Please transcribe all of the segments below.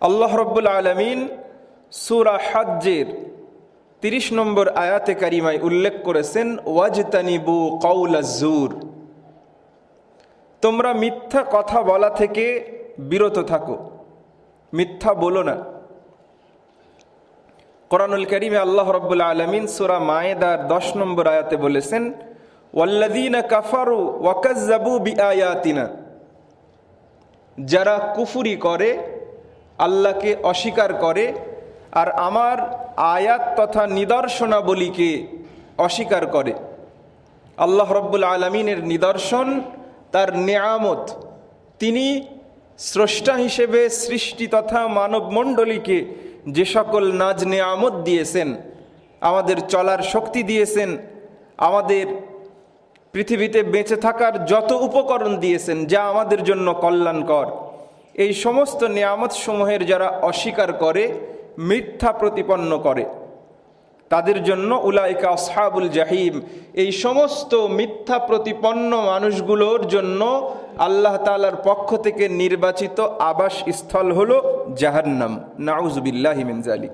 আল্লাহ রব্বুল আলামিন সূরা হজ্জের 30 নম্বর আয়াতে কারিমায় উল্লেখ করেছেন, ওয়াজতানিবু কাউলাজ জুর, তোমরা মিথ্যা কথা বলা থেকে বিরত থাকো, মিথ্যা বলো না। কোরআনুল কারীমে আল্লাহ রব্বুল আলামিন সূরা মায়েদার 10 নম্বর আয়াতে বলেছেন, ওয়াল্লাযীনা কাফারু ওয়া কাযযাবু বিআয়াতিনা, যারা কুফরি করে, আল্লাহকে অস্বীকার করে আর আমার আয়াত তথা নিদর্শনাবলীকে অস্বীকার করে। আল্লাহ রব্বুল আলামিনের নিদর্শন, তার নেয়ামত, তিনি স্রষ্টা হিসেবে সৃষ্টি তথা মানবমণ্ডলীকে যে সকল নাজ নেয়ামত দিয়েছেন, আমাদের চলার শক্তি দিয়েছেন, আমাদের পৃথিবীতে বেঁচে থাকার যত উপকরণ দিয়েছেন যা আমাদের জন্য কল্যাণকর, এই সমস্ত নেয়ামত সমূহের যারা অস্বীকার করে, মিথ্যা প্রতিপন্ন করে, তাদের জন্য উলাইকা আসহাবুল জাহিম, এই সমস্ত মিথ্যা প্রতিপন্ন মানুষগুলোর জন্য আল্লাহ তাআলার পক্ষ থেকে নির্বাচিত আবাস স্থল হলো জাহান্নাম। নাউযুবিল্লাহি মিন যালিক।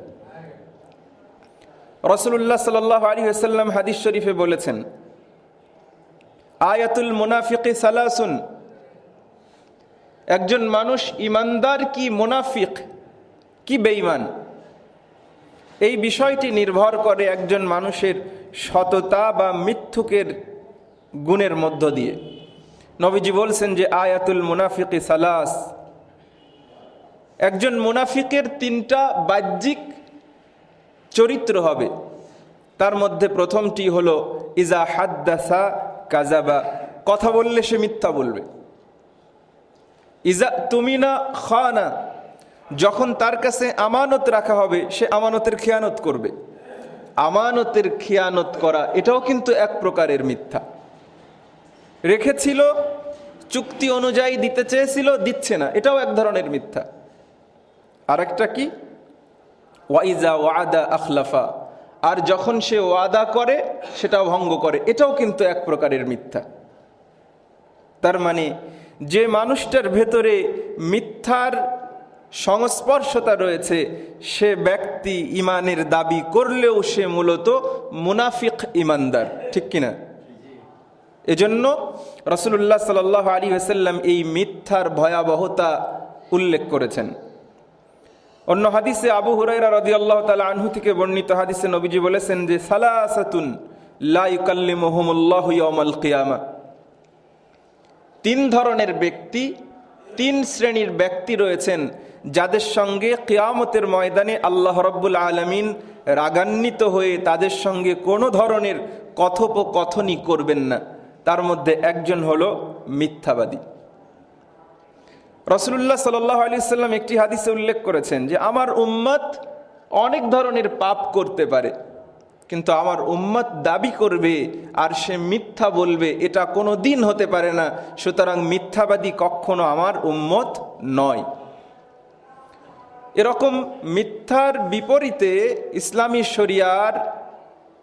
রাসূলুল্লাহ সাল্লাল্লাহু আলাইহি ওয়াসাল্লাম হাদিস শরীফে বলেছেন, আয়াতুল মুনাফিকি সালাসুন, একজন মানুষ ইমানদার কি মুনাফিক কি বেঈমান, এই বিষয়টি নির্ভর করে একজন মানুষের সততা বা মিথ্যুকের গুণের মধ্য দিয়ে। নবীজি বলছেন যে আয়াতুল মুনাফিকি সালাস, একজন মুনাফিকের 3টা বাহ্যিক চরিত্র হবে। তার মধ্যে প্রথমটি হলো ইজা হাদ্দাসা কাযাবা, কথা বললে সে মিথ্যা বলবে। ইজা তুমিনা খানা, যখন তার কাছে আমানত রাখা হবে সে আমানতের খেয়ানত করবে। আমানতের খেয়ানত করা এটাও কিন্তু এক প্রকারের মিথ্যা। রেখেছিল, চুক্তি অনুযায়ী দিতে চেয়েছিল, দিচ্ছে না, এটাও এক ধরনের মিথ্যা। আরেকটা কি, ওয়াইজা ওয়াদা আখলাফা, আর যখন সে ওয়াদা করে সেটাও ভঙ্গ করে, এটাও কিন্তু এক প্রকারের মিথ্যা। তার মানে যে মানুষটার ভেতরে মিথ্যার সংস্পর্শতা রয়েছে, সে ব্যক্তি ইমানের দাবি করলেও সে মূলত মুনাফিক ইমানদার, ঠিক কিনা? এজন্য রাসূলুল্লাহ সাল্লাল্লাহু আলাইহি ওয়াসাল্লাম এই মিথ্যার ভয়াবহতা উল্লেখ করেছেন। অন্য হাদিসে আবু হুরায়রা রাদিয়াল্লাহু তাআলা আনহু থেকে বর্ণিত হাদিসে নবীজি বলেছেন যে সালাসাতুন লা ইউকাল্লিমুহুমুল্লাহু ইয়াওমাল কিয়ামা, 3 ধরনের ব্যক্তি, 3 শ্রেণীর ব্যক্তি রয়েছেন যাদের সঙ্গে কিয়ামতের ময়দানে আল্লাহ রাব্বুল আলামিন রাগান্বিত হয়ে তাদের সঙ্গে কোনো ধরনের কথোপকথনই করবেন না। তার মধ্যে একজন হলো মিথ্যাবাদী। রাসূলুল্লাহ সাল্লাল্লাহু আলাইহি ওয়াসাল্লাম একটি হাদিসে উল্লেখ করেছেন যে আমার উম্মত অনেক ধরনের পাপ করতে পারে, কিন্তু আমার উম্মত দাবি করবে আর সে মিথ্যা বলবে, এটা কোনো দিন হতে পারে না। সুতরাং মিথ্যাবাদী কখনো আমার উম্মত নয়। এরকম মিথ্যার বিপরীতে ইসলামী শরিয়ার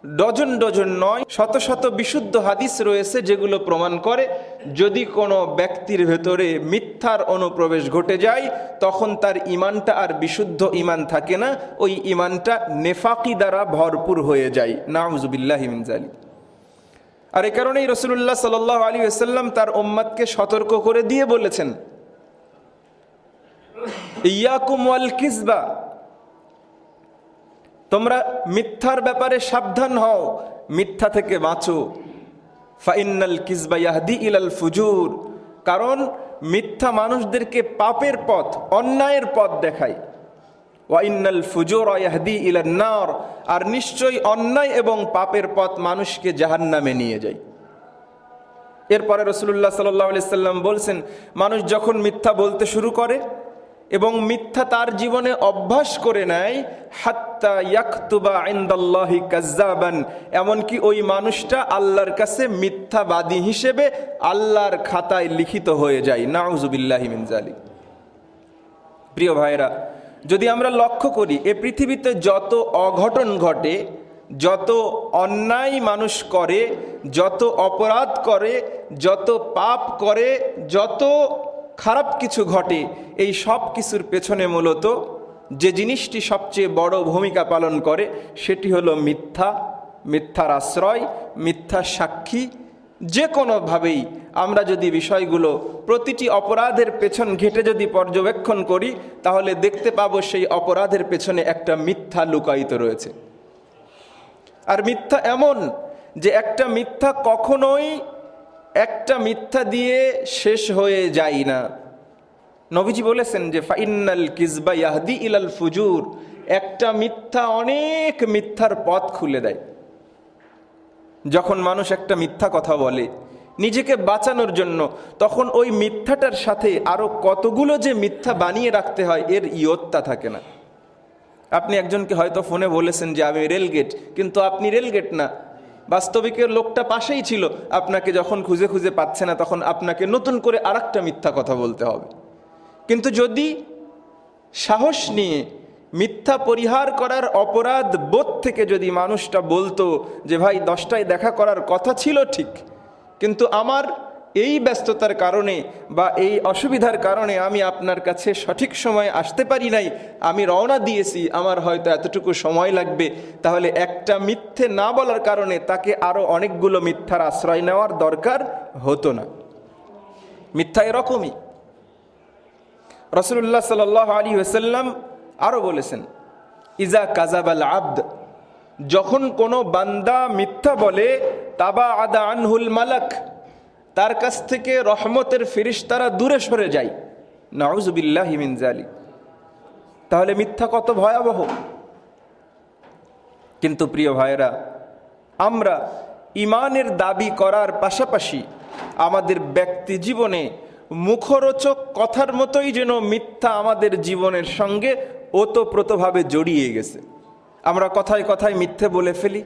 ডজন ডজন নয়, শত শত বিশুদ্ধ হাদিস রয়েছে যেগুলো প্রমাণ করে যদি কোনো ব্যক্তির ভেতরে মিথ্যার অনুপ্রবেশ ঘটে যায় তখন তার ইমানটা আর বিশুদ্ধ ইমান থাকে না, ওই ইমানটা নেফাকি দ্বারা ভরপুর হয়ে যায়। নাউযুবিল্লাহি মিন যালিক। আর এই কারণেই রাসূলুল্লাহ সাল্লাল্লাহু আলাইহি ওয়াসাল্লাম তার উম্মতকে সতর্ক করে দিয়ে বলেছেন, ইয়াকুম ওয়াল কিযবা, তোমরা মিথ্যার ব্যাপারে সাবধান হও, মিথ্যা থেকে বাঁচো। ফাইন্নাল কিযবা ইয়াহদি ইলাল ফুজুর, কারণ মিথ্যা মানুষদেরকে পাপের পথ, অন্যায়ের পথ দেখায়। ওয়া ইন্নাল ফুজুরা ইয়াহদি ইলান নার, আর নিশ্চয়ই অন্যায় এবং পাপের পথ মানুষকে জাহান্নামে নিয়ে যায়। এরপরে রাসূলুল্লাহ সাল্লাল্লাহু আলাইহি সাল্লাম বলছেন, মানুষ যখন মিথ্যা বলতে শুরু করে এবং মিথ্যা তার জীবনে অভ্যাস করে নেয়, হাত্তা ইয়াকতুবা ইনদাল্লাহি কাযযাবান, এমনকি ওই মানুষটা আল্লাহর কাছে মিথ্যাবাদী হিসেবে আল্লাহর খাতায় লিখিত হয়ে যায়। নাউযুবিল্লাহি মিন যালিক। প্রিয় ভাইরা, যদি আমরা লক্ষ্য করি এ পৃথিবীতে যত অঘটন ঘটে, যত অন্যায় মানুষ করে, যত অপরাধ করে, যত পাপ করে, যত খারাপ কিছু ঘটে, এই সব কিছুর পেছনে মূলত যে জিনিসটি সবচেয়ে বড় ভূমিকা পালন করে সেটি হলো মিথ্যা, মিথ্যার আশ্রয়, মিথ্যা সাক্ষী। যে কোনোভাবেই আমরা যদি বিষয়গুলো প্রতিটি অপরাধের পেছন ঘেঁটে যদি পর্যবেক্ষণ করি, তাহলে দেখতে পাবো সেই অপরাধের পেছনে একটা মিথ্যা লুকায়িত রয়েছে। আর মিথ্যা এমন যে একটা মিথ্যা কখনোই একটা মিথ্যা দিয়ে শেষ হয়ে যায় না। নবীজি বলেছেন যে ফাইন্নাল কিযবা ইয়াহদি ইলাল ফুজুর, একটা মিথ্যা অনেক মিথ্যার পথ খুলে দেয়। যখন মানুষ একটা মিথ্যা কথা বলে নিজেকে বাঁচানোর জন্য, তখন ওই মিথ্যাটার সাথে আরো কতগুলো যে মিথ্যা বানিয়ে রাখতে হয় এর ইয়ত্তা থাকে না। আপনি একজনকে হয়তো ফোনে বলেছেন যে আমি রেলগেট, কিন্তু আপনি রেলগেট না, বাস্তবিকের লোকটা পাশেই ছিল। আপনাকে যখন খুঁজে খুঁজে পাচ্ছে না, তখন আপনাকে নতুন করে আরেকটা মিথ্যা কথা বলতে হবে। কিন্তু যদি সাহস নিয়ে মিথ্যা পরিহার করার অপরাধ বোধ থেকে যদি মানুষটা বলতো যে ভাই 10টায় দেখা করার কথা ছিল ঠিক, কিন্তু আমার এই ব্যস্ততার কারণে বা এই অসুবিধার কারণে আমি আপনার কাছে সঠিক সময়ে আসতে পারি নাই, আমি রওনা দিয়েছি, আমার হয়তো এতটুকু সময় লাগবে, তাহলে একটা মিথ্যে না বলার কারণে তাকে আরও অনেকগুলো মিথ্যার আশ্রয় নেওয়ার দরকার হতো না। মিথ্যা এরকমই। রাসূলুল্লাহ সাল্লাল্লাহু আলাইহি ওয়াসাল্লাম আরও বলেছেন, ইজা কাযাবাল আবদ, যখন কোনো বান্দা মিথ্যা বলে, তাবা আদা আনহুল মালাক, তার কাছ থেকে রহমতের ফেরেশতারা দূরে সরে যায়। নাউযু বিল্লাহি মিন যালিক। তাহলে মিথ্যা কত ভয়াবহ। কিন্তু প্রিয় ভাইরা, আমরা ঈমানের দাবি করার পাশাপাশি আমাদের ব্যক্তি জীবনে মুখরোচক কথার মতোই যেন মিথ্যা আমাদের জীবনের সঙ্গে ওতপ্রোতভাবে জড়িয়ে গেছে। আমরা কথায় কথায় মিথ্যে বলে ফেলি,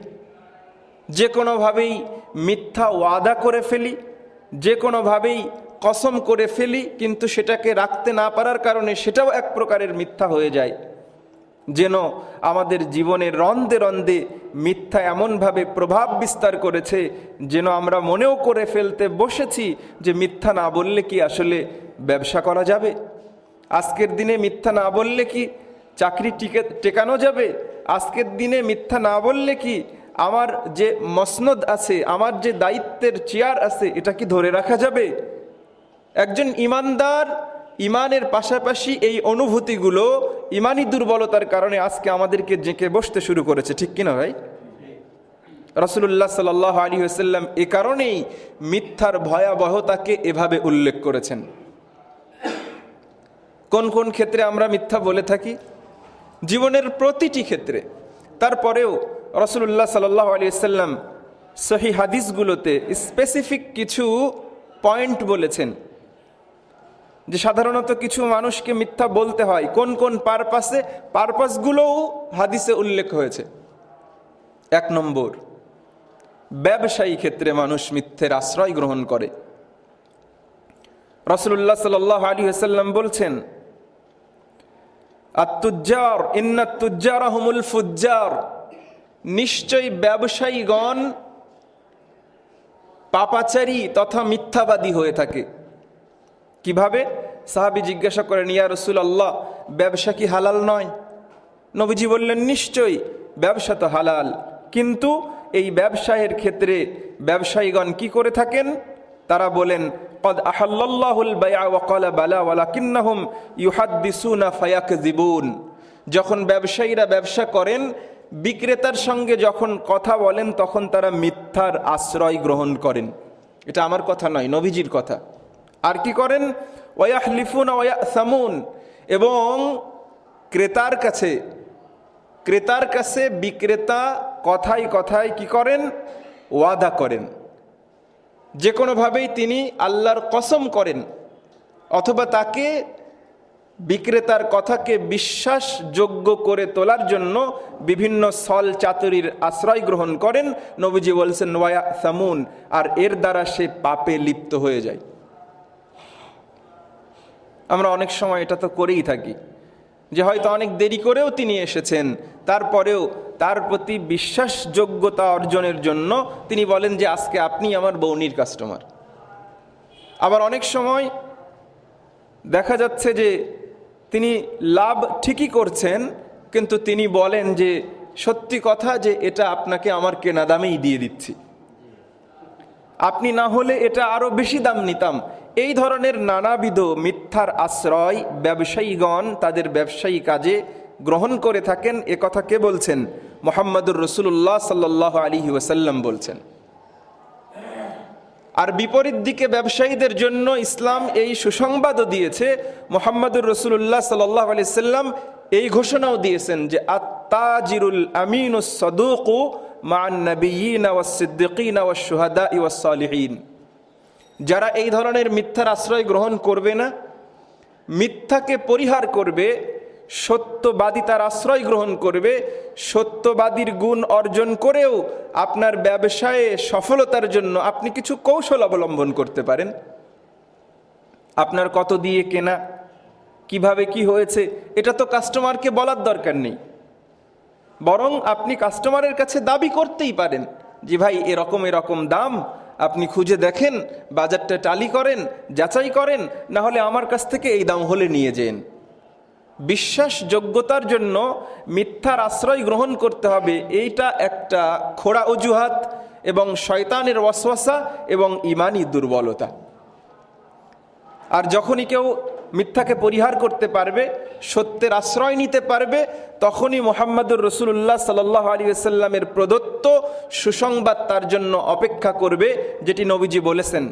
যে কোনোভাবেই মিথ্যা ওয়াদা করে ফেলি, যে কোনোভাবেই কসম করে ফেলি, কিন্তু সেটাকে রাখতে না পারার কারণে সেটাও এক প্রকারের মিথ্যা হয়ে যায়। যেন আমাদের জীবনের রন্ধে রন্ধে মিথ্যা এমনভাবে প্রভাব বিস্তার করেছে, যেন আমরা মনেও করে ফেলতে বসেছি যে মিথ্যা না বললে কি আসলে ব্যবসা করা যাবে? আজকের দিনে মিথ্যা না বললে কি চাকরি টেকানো যাবে? আজকের দিনে মিথ্যা না বললে কি আমার যে মসনদ আছে, আমার যে দায়িত্বের চেয়ার আছে, এটা কি ধরে রাখা যাবে? একজন ইমানদার ইমানের পাশাপাশি এই অনুভূতিগুলো ইমানি দুর্বলতার কারণে আজকে আমাদেরকে জেঁকে বসতে শুরু করেছে, ঠিক কিনা ভাই? রাসূলুল্লাহ সাল্লাল্লাহু আলাইহি ওয়াসাল্লাম এ কারণেই মিথ্যার ভয়াবহতাকে এভাবে উল্লেখ করেছেন। কোন কোন ক্ষেত্রে আমরা মিথ্যা বলে থাকি? জীবনের প্রতিটি ক্ষেত্রে। তারপরেও রাসূলুল্লাহ সাল্লাল্লাহু আলাইহি ওয়াসাল্লাম সহিহ হাদিসগুলোতে স্পেসিফিক কিছু পয়েন্ট বলেছেন যে সাধারণত কিছু মানুষকে মিথ্যা বলতে হয়, কোন কোন পারপাসগুলোও হাদিসে উল্লেখ হয়েছে। 1 নম্বর, ব্যবসায়ী ক্ষেত্রে মানুষ মিথ্যের আশ্রয় গ্রহণ করে। রাসূলুল্লাহ সাল্লাল্লাহু আলাইহি ওয়াসাল্লাম বলছেন, আত-তুজ্জার ইন্নাত তুজ্জারা হুমুল ফুজ্জার, নিশ্চয়ই ব্যবসায়ীগণ পাপাচারী তথা মিথ্যাবাদী হয়ে থাকে। কিভাবে? সাহাবী জিজ্ঞাসা করেন, ইয়া রাসূলুল্লাহ, ব্যবসা কি হালাল নয়? নবীজি বললেন, নিশ্চয়ই ব্যবসা তো হালাল, কিন্তু এই ব্যবসায়ের ক্ষেত্রে ব্যবসায়ীগণ কি করে থাকেন? তারা বলেন, ক্বাদ আহাল্লাল্লাহুল বাই'a ওয়া ক্বালা বালা ওয়ালাকিন্নাহুম ইউহাদ্দিসুনা ফায়াকযিবুন। যখন ব্যবসায়ীরা ব্যবসা করেন, বিক্রেতার সঙ্গে যখন কথা বলেন, তখন তারা মিথ্যার আশ্রয় গ্রহণ করেন। এটা আমার কথা নয়, নবীজির কথা। আর কি করেন? ওয়ায়াহলিফুনা ওয়ায়াসামুন, এবং ক্রেতার কাছে বিক্রেতা কথায় কথায় কি করেন? ওয়াদা করেন। যে কোনোভাবেই তিনি আল্লাহর কসম করেন, অথবা তাকে বিক্রেতার কথাকে বিশ্বাসযোগ্য করে তোলার জন্য বিভিন্ন ছল চাতুরির আশ্রয় গ্রহণ করেন। নবীজি বলছেন ওয়ায়াসামুন, আর এর দ্বারা সে পাপে লিপ্ত হয়ে যায়। আমরা অনেক সময় এটা তো করেই থাকি, যে হয়তো অনেক দেরি করেও তিনি এসেছেন, তারপরেও তার প্রতি বিশ্বাসযোগ্যতা অর্জনের জন্য তিনি বলেন যে আজকে আপনি আমার বউনির কাস্টমার। আবার অনেক সময় দেখা যাচ্ছে যে তিনি লাভ ঠিকই করছেন, কিন্তু তিনি বলেন যে সত্যি কথা যে এটা আপনাকে আমার কেনা দামেই দিয়ে দিচ্ছি, আপনি না হলে এটা আরো বেশি দাম নিতাম। এই ধরনের নানাবিধ মিথ্যার আশ্রয় ব্যবসায়ীগণ তাদের ব্যবসায়ী কাজে গ্রহণ করে থাকেন। এ কথা কে বলছেন? মুহাম্মদুর রাসূলুল্লাহ সাল্লাল্লাহু আলাইহি ওয়াসাল্লাম বলছেন। আর বিপরীত দিকে ব্যবসায়ীদের জন্য ইসলাম এই সুসংবাদও দিয়েছে। মুহাম্মদুর রাসূলুল্লাহ সাল্লাল্লাহু আলাইহি ওয়াসাল্লাম এই ঘোষণাও দিয়েছেন যে আত-তাজিরুল আমিনুস সাদুকু মা'আন নাবিয়্যিনা ওয়াস সিদ্দিকিনা ওয়াস শুহাদাই ওয়াস সালিহিন। যারা এই ধরনের মিথ্যার আশ্রয় গ্রহণ করবে না, মিথ্যাকে পরিহার করবে, সত্যবাদিতার আশ্রয় গ্রহণ করবে, সত্যবাদীর গুণ অর্জন করেও আপনার ব্যবসায়ে সফলতার জন্য আপনি কিছু কৌশল অবলম্বন করতে পারেন। আপনার কত দিয়ে কেনা, কিভাবে কি হয়েছে, এটা তো কাস্টমারকে বলার দরকার নেই, বরং আপনি কাস্টমারের কাছে দাবি করতেই পারেন যে ভাই এরকম এরকম দাম, আপনি খুঁজে দেখেন, বাজারটা টালি করেন, যাচাই করেন, না হলে আমার কাছ থেকে এই দাম হলে নিয়ে যেন। বিশ্বাসযোগ্যতার জন্য মিথ্যার আশ্রয় গ্রহণ করতে হবে, এইটা একটা খোড়া অজুহাত এবং শয়তানের ওয়াসওয়াসা এবং ঈমানি দুর্বলতা। আর যখনই কেউ মিথ্যাকে পরিহার করতে পারবে, সত্যের আশ্রয় নিতে পারবে, তখনই মুহাম্মদুর রাসূলুল্লাহ সাল্লাল্লাহু আলাইহি ওয়াসাল্লামের প্রদত্ত সুসংবাদ তার জন্য অপেক্ষা করবে, যেটি নবীজি বলেছেন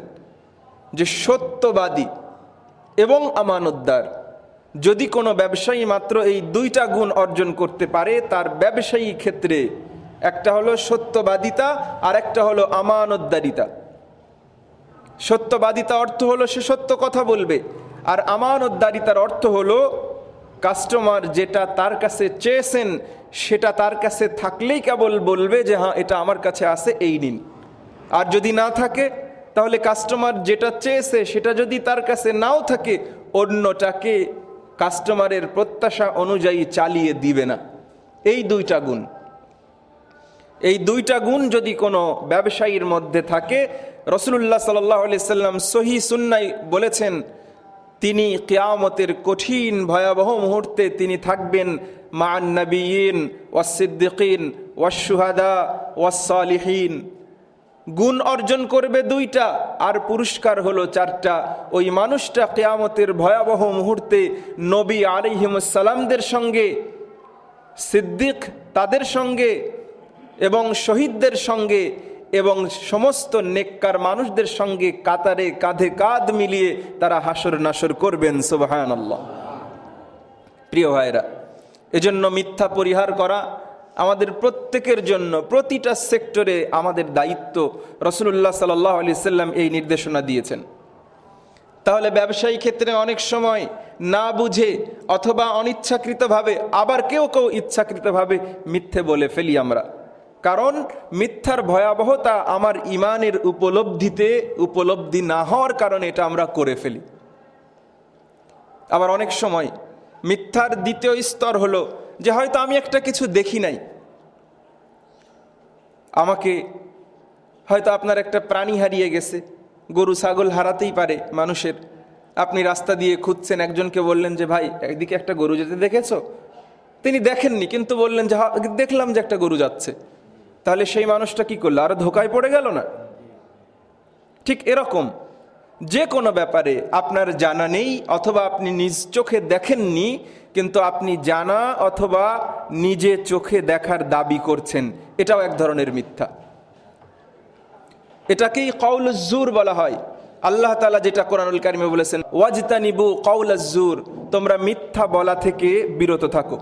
যে সত্যবাদী এবং আমানতদার যদি কোনো ব্যবসায়ী মাত্র এই দুইটা গুণ অর্জন করতে পারে, তার ব্যবসায়ী ক্ষেত্রে একটা হলো সত্যবাদিতা আর একটা হলো আমানতদারিতা। সত্যবাদিতা অর্থ হলো সে সত্য কথা বলবে, আর আমানতদারিতার অর্থ হলো কাস্টমার যেটা তার কাছে চেয়েছেন সেটা তার কাছে থাকলেই কেবল বলবে যে হ্যাঁ এটা আমার কাছে আছে, এই নিন। আর যদি না থাকে তাহলে কাস্টমার যেটা চেয়েছে সেটা যদি তার কাছে নাও থাকে, অন্যটাকে কাস্টমারের প্রত্যাশা অনুযায়ী চালিয়ে দিবে না। এই দুইটা গুণ, এই দুইটা গুণ যদি কোনো ব্যবসায়ীর মধ্যে থাকে, রাসূলুল্লাহ সাল্লাল্লাহু আলাইহি সাল্লাম সহিহ সুন্নায় বলেছেন তিনি কিয়ামতের কঠিন ভয়াবহ মুহূর্তে তিনি থাকবেন মা'আন নাবিয়্যিন ওয়াস সিদ্দিকিন ওয়াস শুহাদা ওয়াস সালিহিন। গুণ অর্জন করবে দুইটা আর পুরস্কার হলো চারটা। ওই মানুষটা কিয়ামতের ভয়াবহ মুহূর্তে নবী আলাইহিমুস সালামদের সঙ্গে, সিদ্দিক তাদের সঙ্গে এবং শহীদদের সঙ্গে এবং সমস্ত নেককার মানুষদের সঙ্গে কাতারে কাঁধে কাঁধ মিলিয়ে তারা হাসর নাসর করবেন। সুবহানাল্লাহ। প্রিয় ভাইরা, এজন্য মিথ্যা পরিহার করা আমাদের প্রত্যেকের জন্য, প্রতিটা সেক্টরে আমাদের দায়িত্ব। রাসূলুল্লাহ সাল্লাল্লাহু আলাইহি সাল্লাম এই নির্দেশনা দিয়েছেন। তাহলে ব্যবসায়ী ক্ষেত্রে অনেক সময় না বুঝে অথবা অনিচ্ছাকৃতভাবে, আবার কেউ কেউ ইচ্ছাকৃতভাবে মিথ্যে বলে ফেলি আমরা, কারণ মিথ্যার ভয়াবহতা আমার ঈমানের উপলব্ধি না হওয়ার কারণে এটা আমরা করে ফেলি। আবার অনেক সময় মিথ্যার দ্বিতীয় স্তর হলো যে হয়তো আমি একটা কিছু দেখি নাই, আমাকে হয়তো আপনার একটা প্রাণী হারিয়ে গেছে, গরু ছাগল হারাতেই পারে মানুষের, আপনি রাস্তা দিয়ে খুঁজছেন, একজনকে বললেন যে ভাই একদিকে একটা গরু যেতে দেখেছো? তিনি দেখেননি কিন্তু বললেন যে দেখলাম যে একটা গরু যাচ্ছে। তাহলে সেই মানুষটা কি করলো? আরো ধোকায় পড়ে গেল না? ঠিক এরকম যে কোনো ব্যাপারে আপনার জানা নেই অথবা আপনি নিজ চোখে দেখেননি, কিন্তু আপনি জানা অথবা নিজে চোখে দেখার দাবি করছেন, এটাও এক ধরনের মিথ্যা। এটাকেই কাউলুজ জুর বলা হয়। আল্লাহ তাআলা যেটা কোরআনুল কারিমে বলেছেন, ওয়াজতানিবু কাউলাজ জুর, তোমরা মিথ্যা বলা থেকে বিরত থাকো।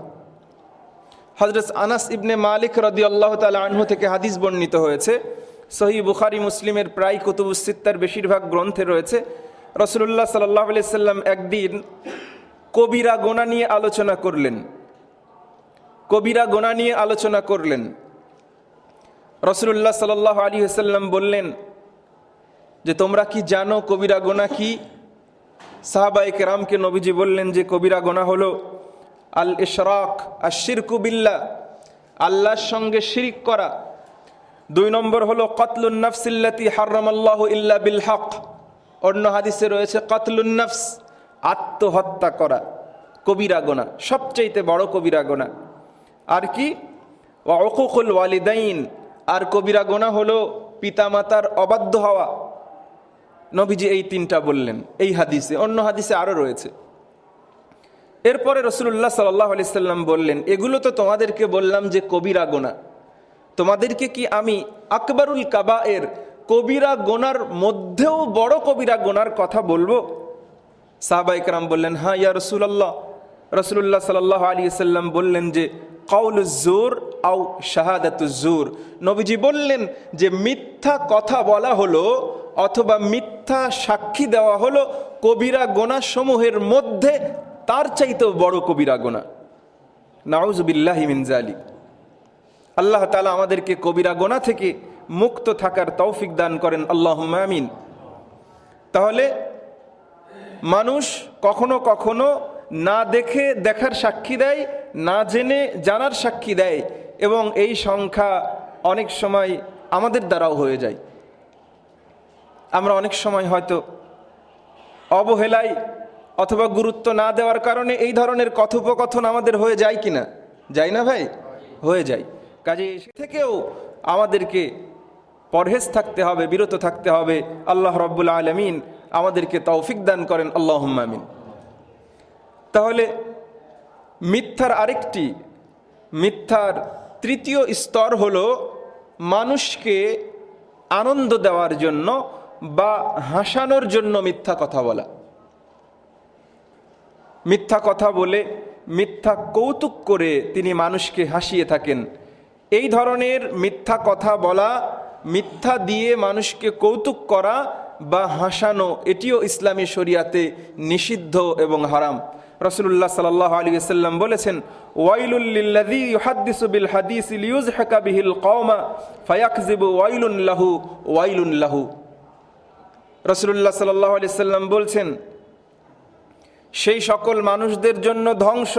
হযরত আনাস ইবনে মালিক রাদিয়াল্লাহু তাআলা আনহু থেকে হাদিস বর্ণিত হয়েছে, সহিহ বুখারী মুসলিমের প্রায় কুতুবুস সিত্তার বেশিরভাগ গ্রন্থে রয়েছে। রাসূলুল্লাহ সাল্লাল্লাহু আলাইহি সাল্লাম একদিন কবিরা গুনাহ নিয়ে আলোচনা করলেন। কবিরা গুনাহ নিয়ে আলোচনা করলেন। রাসূলুল্লাহ সাল্লাল্লাহু আলাইহি ওয়াসাল্লাম বললেন যে তোমরা কি জানো কবিরা গুনাহ কি? সাহাবায়ে কেরামকে নবীজি বললেন যে কবিরা গুনাহ হলো আল ইশরাক, আশ-শিরকু বিল্লাহ, আল্লাহর সঙ্গে শিরক করা। 2 নম্বর হলো কতলুন নাফসিল্লাতি হারামাল্লাহু ইল্লা বিল হক। অন্য হাদিসে রয়েছে কতলুন নাফস, আত্মহত্যা করা। কবিরা গুনাহ, সবচাইতে বড় কবিরা গুনাহ। আর কি? ওয়া উকুকুল ওয়ালিদাইন, আর কবিরা গুনাহ হলো পিতামাতার অবাধ্য হওয়া। নবীজি এই তিনটা বললেন এই হাদিসে, অন্য হাদিসে আরও রয়েছে। এরপরে রাসূলুল্লাহ সাল্লাল্লাহু আলাইহি সাল্লাম বললেন, এগুলো তো তোমাদেরকে বললাম যে কবিরা গুনাহ, তোমাদেরকে কি আমি আকবরুল কাবায়ের, কবিরা গুনার মধ্যেও বড় কবিরা গুনার কথা বলবো? সাহাবায়ে কেরাম বললেন, হ্যাঁ ইয়া রাসূলুল্লাহ। রাসূলুল্লাহ সাল্লাল্লাহু আলাইহি সাল্লাম বললেন যে কাউলুজ জুর আও শাহাদাতুজ জুর, নবীজি বললেন যে মিথ্যা কথা বলা হলো অথবা মিথ্যা সাক্ষী দেওয়া হলো কবিরা গুনাহ সমূহের মধ্যে তার চাইতেও বড় কবিরা গুনাহ। নাউযু বিল্লাহি মিন যালিক। আল্লাহ তাআলা আমাদেরকে কবিরা গুনাহ থেকে মুক্ত থাকার তৌফিক দান করেন, আল্লাহুম্মা আমিন। তাহলে মানুষ কখনো কখনো না দেখে দেখার সাক্ষী দেয়, না জেনে জানার সাক্ষী দেয়, এবং এই সংখ্যা অনেক সময় আমাদের দ্বারাও হয়ে যায়। আমরা অনেক সময় হয়তো অবহেলায় অথবা গুরুত্ব না দেওয়ার কারণে এই ধরনের কথোপকথন আমাদের হয়ে যায় কিনা? যায় না ভাই? হয়ে যায়। কাজে সে থেকেও আমাদেরকে পরহেজ থাকতে হবে, বিরত থাকতে হবে। আল্লাহ রাব্বুল আলামিন আমাদেরকে তৌফিক দান করেন, আল্লাহুম্মা আমিন। তাহলে মিথ্যার তৃতীয় স্তর হলো মানুষকে আনন্দ দেওয়ার জন্য বা হাসানোর জন্য মিথ্যা কথা বলা। মিথ্যা কথা বলে, মিথ্যা কৌতুক করে তিনি মানুষকে হাসিয়ে থাকেন। এই ধরনের মিথ্যা কথা বলা, মিথ্যা দিয়ে মানুষকে কৌতুক করা বা হাসানো, এটিও ইসলামী শরিয়াতে নিষিদ্ধ এবং হারাম। রাসূলুল্লাহ সাল্লাল্লাহু আলাইহি ওয়াসাল্লাম বলেছেন, ওয়াইলুল লিল্লাযী ইউহাদ্দিসু বিল হাদিস লিইউযহিকা বিহিল কওমা ফায়াকযিবু ওয়াইলুন লাহু। রাসূলুল্লাহ সাল্লাল্লাহু আলাইহি ওয়াসাল্লাম বলছেন, সেই সকল মানুষদের জন্য ধ্বংস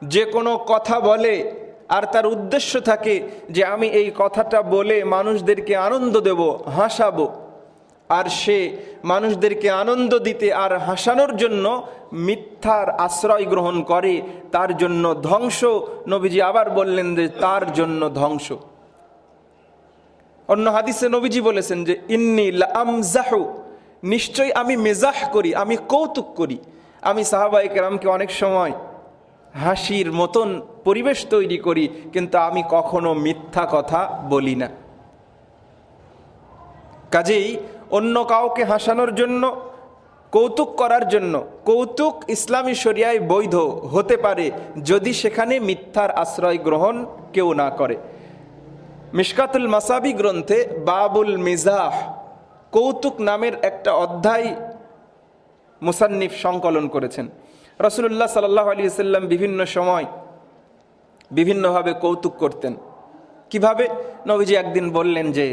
যে কোনো কথা বলে আর তার উদ্দেশ্য থাকে যে আমি এই কথাটা বলে মানুষদেরকে আনন্দ দেব, হাসাবো, আর সে মানুষদেরকে আনন্দ দিতে আর হাসানোর জন্য মিথ্যার আশ্রয় গ্রহণ করে, তার জন্য ধ্বংস। নবীজি আবার বললেন যে তার জন্য ধ্বংস। অন্য হাদিসে নবীজি বলেছেন যে ইন্নী লাআমজাহু, নিশ্চয়ই আমি মেজাহ করি, আমি কৌতুক করি। আমি সাহাবায়ে কেরামকে অনেক সময় হাসির মতন পরিবেশ তৈরি করি, কিন্তু আমি কখনো মিথ্যা কথা বলি না। কাজেই অন্য কাউকে হাসানোর জন্য, কৌতুক করার জন্য, কৌতুক ইসলামী শরিয়ায় বৈধ হতে পারে যদি সেখানে মিথ্যার আশ্রয় গ্রহণ কেউ না করে। মিশকাতুল মাসাবি গ্রন্থে বাবুল মিজাহ, কৌতুক নামের একটা অধ্যায় মুসান্নিফ সংকলন করেছেন। রাসূলুল্লাহ সাল্লাল্লাহু আলাইহি ওয়াসাল্লাম বিভিন্ন সময় বিভিন্নভাবে কৌতুক করতেন। কিভাবে? নবীজি একদিন বললেন যে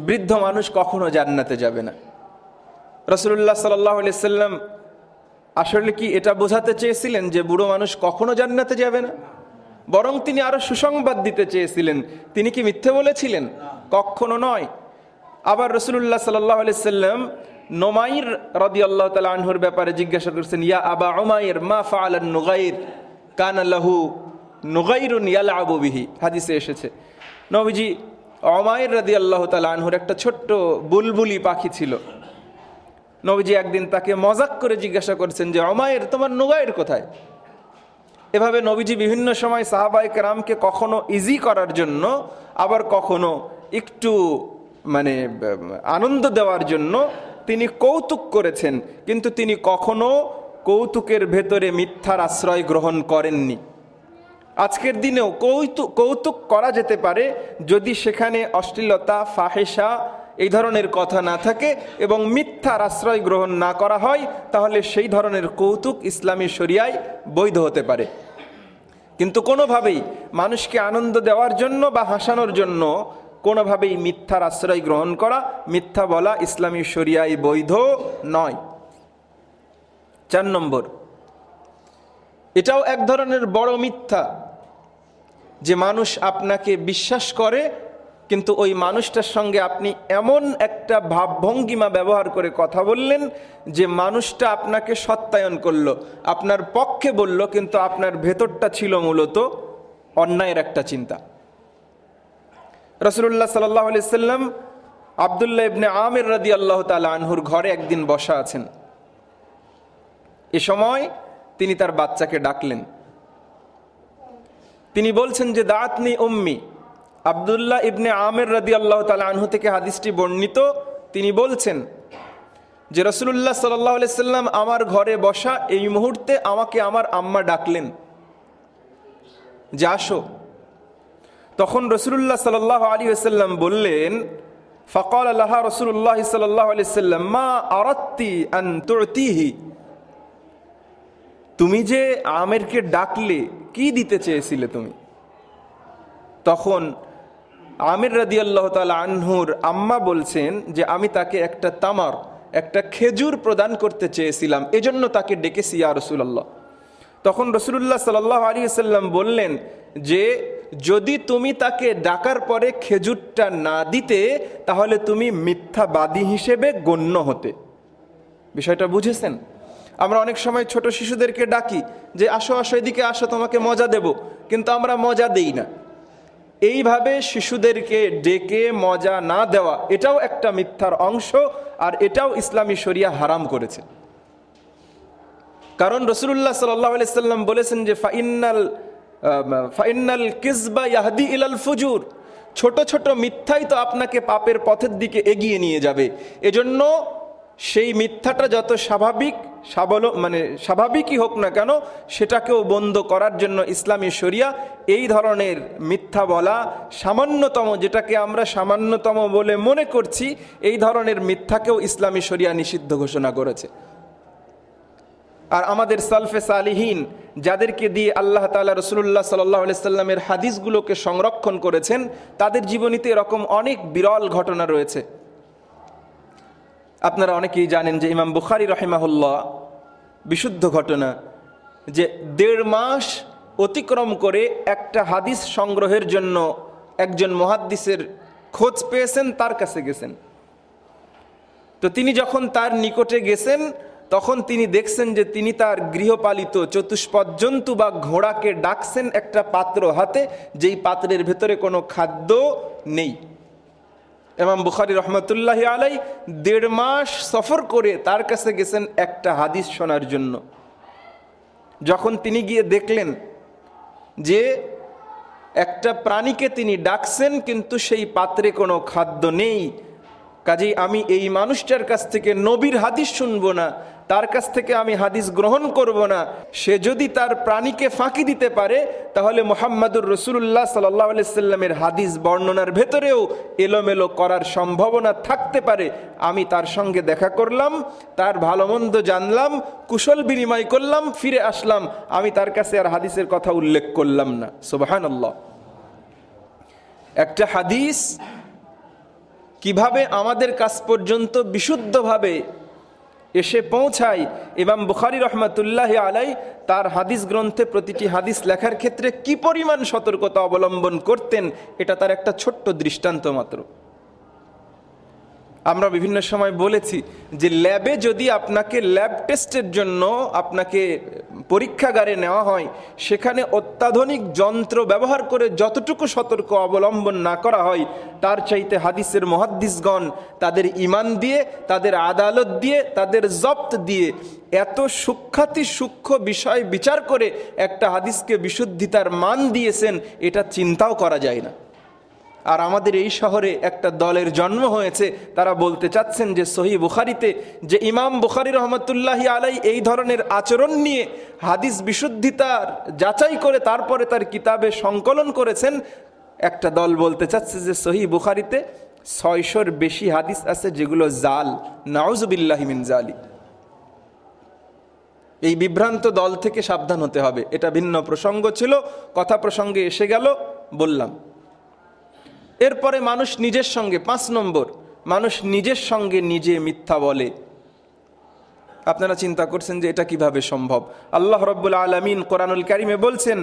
বৃদ্ধ মানুষ কখনো জান্নাতে যাবে না। রাসূলুল্লাহ সাল্লাল্লাহু আলাইহি ওয়াসাল্লাম আসলে কি এটা বোঝাতে চেয়েছিলেন যে বুড়ো মানুষ কখনো জান্নাতে যাবে না? বরং তিনি আরো সুসংবাদ দিতে চেয়েছিলেন। তিনি কি মিথ্যে বলেছিলেন? কখনো নয়। আবার রাসূলুল্লাহ সাল্লাল্লাহু আলাইহি ওয়াসাল্লাম নুমাইর রাদিয়াল্লাহু তাআলা আনহুর ব্যাপারে জিজ্ঞাসা করছেন, ইয়া আবা উমাইর মা ফাআলান নুগাইর কানা লাহু নুগাইরুন ইয়ালআবু বিহি। হাদিসে এসেছে নবীজি উমাইর রাদিয়াল্লাহু তাআলা আনহুর একটা ছোট্ট বুলবুলি পাখি ছিল। নবীজি একদিন তাকে মজাক করে জিজ্ঞাসা করেছেন যে উমাইর, তোমার নুগাইর কোথায়? এভাবে নবীজি বিভিন্ন সময় সাহাবায়ে কেরামকে কখনো ইজি করার জন্য, আবার কখনো একটু আনন্দ দেওয়ার জন্য তিনি কৌতুক করেছেন, কিন্তু তিনি কখনো কৌতুকের ভেতরে মিথ্যার আশ্রয় গ্রহণ করেননি। আজকের দিনেও কৌতুক করা যেতে পারে যদি সেখানে অশ্লীলতা, ফাহেসা এই ধরনের কথা না থাকে এবং মিথ্যার আশ্রয় গ্রহণ না করা হয়, তাহলে সেই ধরনের কৌতুক ইসলামী শরিয়ায় বৈধ হতে পারে। কিন্তু কোনোভাবেই মানুষকে আনন্দ দেওয়ার জন্য বা হাসানোর জন্য কোনোভাবেই মিথ্যার আশ্রয় গ্রহণ করা, মিথ্যা বলা ইসলামী শরিয়ায় বৈধ নয়। 4 নম্বর, এটাও এক ধরনের বড় মিথ্যা যে মানুষ আপনাকে বিশ্বাস করে কিন্তু ওই মানুষটার সঙ্গে আপনি এমন একটা ভাবভঙ্গিমা ব্যবহার করে কথা বললেন যে মানুষটা আপনাকে সত্যায়ন করলো, আপনার পক্ষে বলল, কিন্তু আপনার ভেতরটা ছিল মূলত অন্যায়ের একটা চিন্তা। রাসূলুল্লাহ সাল্লাল্লাহু আলাইহি সাল্লাম আব্দুল্লাহ ইবনে আমির রাদিয়াল্লাহু তাআলা আনহুর ঘরে একদিন বসা আছেন। এ সময় তিনি তার বাচ্চাকে ডাকলেন। তিনি বলছেন যে দাআতনি উম্মি। আব্দুল্লাহ ইবনে আমির রাদিয়াল্লাহু তাআলা আনহু থেকে হাদিসটি বর্ণিত। তিনি বলছেন যে রাসূলুল্লাহ সাল্লাল্লাহু আলাইহি সাল্লাম আমার ঘরে বসা এই মুহূর্তে আমাকে আমার আম্মা ডাকলেন যে আসো। তখন রাসূলুল্লাহ সাল্লাল্লাহু আলাইহি ওয়াসাল্লাম বললেন, ফাকাল লাহা রাসূলুল্লাহ সাল্লাল্লাহু আলাইহি ওয়াসাল্লাম মা আরাদতি আন তুতিহি, তুমি যে আমেরকে ডাকলে কি দিতে চেয়েছিলে তুমি? তখন আমির রাদিয়াল্লাহু তাআলা আনহুর আম্মা বলছেন যে আমি তাকে একটা তামার, একটা খেজুর প্রদান করতে চেয়েছিলাম, এজন্য তাকে ডেকেছি ইয়া রাসূলুল্লাহ। তখন রাসূলুল্লাহ সাল্লাল্লাহু আলাইহি ওয়াসাল্লাম বললেন যে যদি তুমি তাকে ডাকার পরে খেজুরটা না দিতে তাহলে তুমি মিথ্যাবাদী হিসেবে গণ্য হতে। বিষয়টা বুঝেছেন? আমরা অনেক সময় ছোট শিশুদেরকে ডাকি যে আসো আসো এদিকে আসো, তোমাকে মজা দেব, কিন্তু আমরা মজা দেই না। এইভাবে শিশুদেরকে ডেকে মজা না দেওয়া এটাও একটা মিথ্যার অংশ, আর এটাও ইসলামী শরিয়া হারাম করেছে। কারণ রাসূলুল্লাহ সাল্লাল্লাহু আলাইহি সাল্লাম বলেছেন যে ফাইন্নাল কিযবা ইয়াহদি ইলাল ফুজুর, ছোট ছোট মিথ্যাই তো আপনাকে পাপের পথের দিকে এগিয়ে নিয়ে যাবে। এজন্য সেই মিথ্যাটা যত স্বাভাবিকই হোক না কেন, সেটাকেও বন্ধ করার জন্য ইসলামী শরিয়া এই ধরনের মিথ্যা বলা, সামান্যতম, যেটাকে আমরা সামান্যতম বলে মনে করছি, এই ধরনের মিথ্যাকেও ইসলামী শরিয়া নিষিদ্ধ ঘোষণা করেছে। আর আমাদের সালফে সালিহিন, যাদেরকে দিয়ে আল্লাহ তাআলা রাসূলুল্লাহ সাল্লাল্লাহু আলাইহি সাল্লামের হাদিসগুলোকে সংরক্ষণ করেছেন, তাদের জীবনীতে এরকম অনেক বিরল ঘটনা রয়েছে। আপনারা অনেকেই জানেন যে ইমাম বুখারী রাহিমাহুল্লাহ, বিশুদ্ধ ঘটনা, যে 1.5 মাস অতিক্রম করে একটা হাদিস সংগ্রহের জন্য একজন মুহাদ্দিসের খোঁজ পেয়েছেন, তার কাছে গেছেন। তো তিনি যখন তার নিকটে গেছেন তখন তিনি দেখছেন যে তিনি তার গৃহপালিত চতুষ্পদ জন্তু বা ঘোড়াকে ডাকছেন একটা পাত্র হাতে, যেই পাত্রের ভেতরে কোনো খাদ্য নেই। ইমাম বুখারী রহমতুল্লাহি আলাই 1.5 মাস সফর করে তার কাছে গেছেন একটা হাদিস শোনার জন্য। যখন তিনি গিয়ে দেখলেন যে একটা প্রাণীকে তিনি ডাকছেন কিন্তু সেই পাত্রে কোনো খাদ্য নেই, কাজেই আমি এই মানুষটার কাছ থেকে নবীর হাদিস শুনবো না, তার কাছ থেকে আমি হাদিস গ্রহণ করব না। সে যদি তার প্রাণীকে ফাঁকি দিতে পারে তাহলে মুহাম্মাদুর রাসূলুল্লাহ সাল্লাল্লাহু আলাইহি সাল্লামের হাদিস বর্ণনার ভেতরেও এলোমেলো করার সম্ভাবনা থাকতে পারে। আমি তার সঙ্গে দেখা করলাম, তার ভালো মন্দ জানলাম, কুশল বিনিময় করলাম, ফিরে আসলাম। আমি তার কাছে আর হাদিসের কথা উল্লেখ করলাম না। সুবহানাল্লাহ। একটা হাদিস কিভাবে আমাদের কাছ পর্যন্ত বিশুদ্ধভাবে এসে পৌঁছায়, ইমাম বুখারী রহমতুল্লাহি আলাই তার হাদিস গ্রন্থে প্রতিটি হাদিস লেখার ক্ষেত্রে কি পরিমাণ সতর্কতা অবলম্বন করতেন, এটা তার একটা ছোট্ট দৃষ্টান্ত মাত্র। আমরা বিভিন্ন সময় বলেছি যে ল্যাবে যদি আপনাকে ল্যাব টেস্টের জন্য আপনাকে পরীক্ষাগারে নেওয়া হয়, সেখানে অত্যাধুনিক যন্ত্র ব্যবহার করে যতটুকু সতর্ক অবলম্বন না করা হয়, তার চাইতে হাদিসের মুহাদ্দিসগণ তাদের ঈমান দিয়ে, তাদের আদালত দিয়ে, তাদের জব্ত দিয়ে এত সূক্ষ্ম বিষয় বিচার করে একটা হাদিসকে বিশুদ্ধিতার মান দিয়েছেন, এটা চিন্তাও করা যায় না। আর আমাদের এই শহরে একটা দলের জন্ম হয়েছে, তারা বলতে চাচ্ছেন যে সহিহ বুখারীতে যে ইমাম বুখারী রহমতুল্লাহি আলাই এই ধরনের আচরণ নিয়ে হাদিস বিশুদ্ধিতার যাচাই করে তারপরে তার কিতাবে সংকলন করেছেন। একটা দল বলতে চাচ্ছে যে সহিহ বুখারীতে 600-র বেশি হাদিস আছে যেগুলো জাল, নাউজুবিল্লাহি মিন জালিক। এই বিভ্রান্ত দল থেকে সাবধান হতে হবে। এটা ভিন্ন প্রসঙ্গ ছিল, কথা প্রসঙ্গে এসে গেল, বললাম। এরপরে মানুষ নিজের সঙ্গে, 5 নম্বর, মানুষ নিজের সঙ্গে নিজে মিথ্যা বলে। আপনারা চিন্তা করছেন যে এটা কিভাবে সম্ভব? আল্লাহ রাব্বুল আলামিন কোরআনুল কারীমে বলছেন,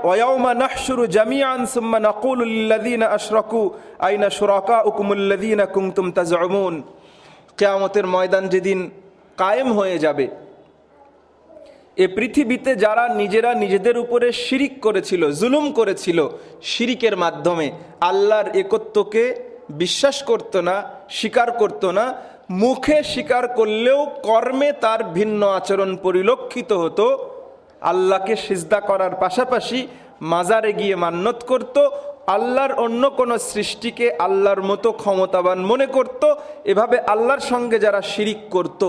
ওয়ায়াউমা নাহশুরু জামিআন সুম্মা নাকুলু লিল্লাযীনা আশরাকু আইনা শুরাকাউকুমুল্লাযীনা কুনতুম তাজউমুন। কিয়ামতের ময়দান যেদিন কায়েম হয়ে যাবে, এ পৃথিবীতে যারা নিজেরা নিজেদের উপরে শিরিক করেছিল, জুলুম করেছিল, শিরিকের মাধ্যমে আল্লাহর একত্বকে বিশ্বাস করত না, স্বীকার করত না, মুখে স্বীকার করলেও কর্মে তার ভিন্ন আচরণ পরিলক্ষিত হতো, আল্লাহকে সিজদা করার পাশাপাশি মাজারে গিয়ে মান্নত করত, আল্লাহর অন্য কোনো সৃষ্টিকে আল্লাহর মতো ক্ষমতাবান মনে করত, এভাবে আল্লাহর সঙ্গে যারা শিরিক করত,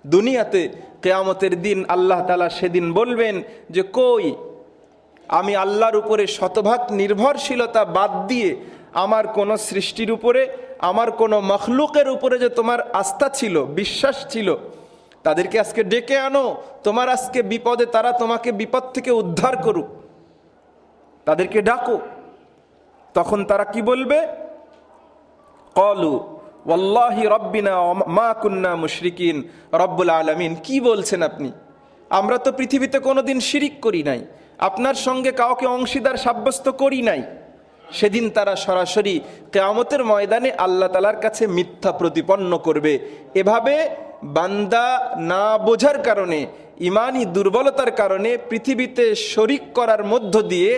দুনিয়াতে কিয়ামতের দিন আল্লাহ তাআলা সেদিন বলবেন যে কই, আমি আল্লাহর উপরে শতভাগ নির্ভরশীলতা বাদ দিয়ে আমার কোনো সৃষ্টির উপরে, আমার কোনো মখলুকের উপরে যে তোমার আস্থা ছিল, বিশ্বাস ছিল, তাদেরকে আজকে ডেকে আনো, তোমার আজকে বিপদে তারা তোমাকে বিপদ থেকে উদ্ধার করুক, তাদেরকে ডাকো। তখন তারা কি বলবে? ক্বালু ওয়াল্লাহি রাব্বিনা মা কুন্না মুশরিকিন। রব্বুল আলামিন, কি বলছেন আপনি? আমরা তো পৃথিবীতে কোনোদিন শিরিক করি নাই, আপনার সঙ্গে কাউকে অংশীদার সাব্যস্ত করি নাই। সেদিন তারা সরাসরি কিয়ামতের ময়দানে আল্লাহ তাআলার কাছে মিথ্যা প্রতিপন্ন করবে। এভাবে বান্দা না বোঝার কারণে, ইমানি দুর্বলতার কারণে পৃথিবীতে শরিক করার মধ্য দিয়ে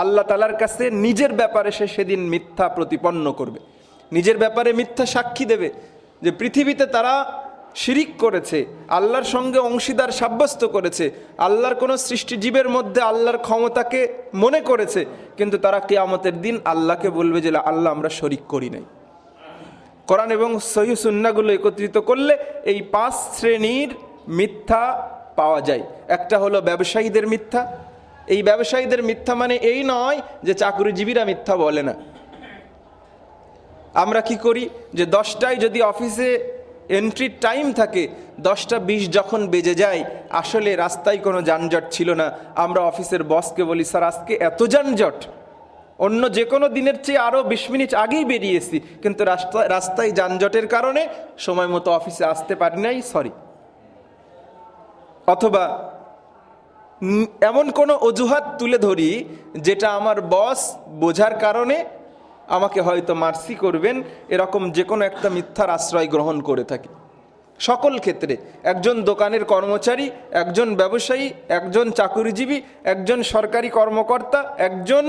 আল্লাহ তাআলার কাছে নিজের ব্যাপারে সে সেদিন মিথ্যা প্রতিপন্ন করবে, নিজের ব্যাপারে মিথ্যা সাক্ষী দেবে যে পৃথিবীতে তারা শিরিক করেছে, আল্লাহর সঙ্গে অংশীদার সাব্যস্ত করেছে, আল্লাহর কোনো সৃষ্টিজীবের মধ্যে আল্লাহর ক্ষমতাকে মনে করেছে, কিন্তু তারা কিয়ামতের দিন আল্লাহকে বলবে যে আল্লাহ, আমরা শরিক করি নাই। কোরআন এবং সহিহ সুন্নাহগুলো একত্রিত করলে এই 5 শ্রেণীর মিথ্যা পাওয়া যায়। একটা হলো ব্যবসায়ীদের মিথ্যা। এই ব্যবসায়ীদের মিথ্যা মানে এই নয় যে চাকরিজীবীরা মিথ্যা বলে না। আমরা কি করি যে 10টায় যদি অফিসে এন্ট্রি টাইম থাকে, 10:20 যখন বেজে যায়, আসলে রাস্তায় কোনো যানজট ছিল না, আমরা অফিসের বসকে বলি, স্যার আজকে এত যানজট, অন্য যে কোনো দিনের চেয়ে আরও 20 মিনিট আগেই বেরিয়েছি, কিন্তু রাস্তায় যানজটের কারণে সময় মতো অফিসে আসতে পারি নাই, সরি। অথবা এমন কোনো অজুহাত তুলে ধরি যেটা আমার বস বোঝার কারণে আমাকে হয়তো মার্সি করবেন, এরকম যে কোনো একটা মিথ্যার আশ্রয় গ্রহণ করে থাকি। সকল ক্ষেত্রে একজন দোকানের কর্মচারী, একজন ব্যবসায়ী, একজন চাকুরিজীবী, একজন সরকারি কর্মকর্তা, একজন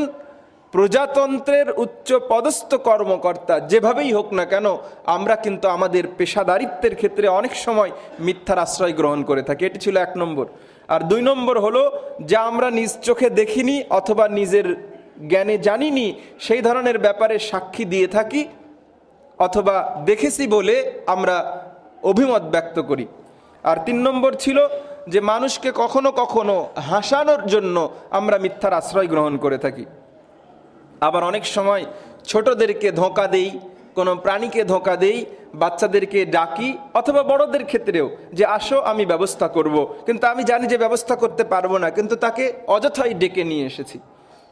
প্রজাতন্ত্রের উচ্চ পদস্থ কর্মকর্তা, যেভাবেই হোক না কেন, আমরা কিন্তু আমাদের পেশাদারিত্বের ক্ষেত্রে অনেক সময় মিথ্যার আশ্রয় গ্রহণ করে থাকি। এটি ছিল 1 নম্বর। আর 2 নম্বর হলো, যা আমরা নিজ চোখে দেখিনি অথবা নিজের জ্ঞানে জানিনি, সেই ধরনের ব্যাপারে সাক্ষী দিয়ে থাকি, অথবা দেখেছি বলে আমরা অভিমত ব্যক্ত করি। আর 3 নম্বর ছিল যে মানুষকে কখনো কখনো হাসানোর জন্য আমরা মিথ্যার আশ্রয় গ্রহণ করে থাকি। আবার অনেক সময় ছোটদেরকে ধোঁকা দেই, কোনো প্রাণীকে ধোঁকা দেই, বাচ্চাদেরকে ডাকি, অথবা বড়দের ক্ষেত্রেও যে আসো আমি ব্যবস্থা করব, কিন্তু আমি জানি যে ব্যবস্থা করতে পারবো না, কিন্তু তাকে অযথাই ডেকে নিয়ে এসেছি।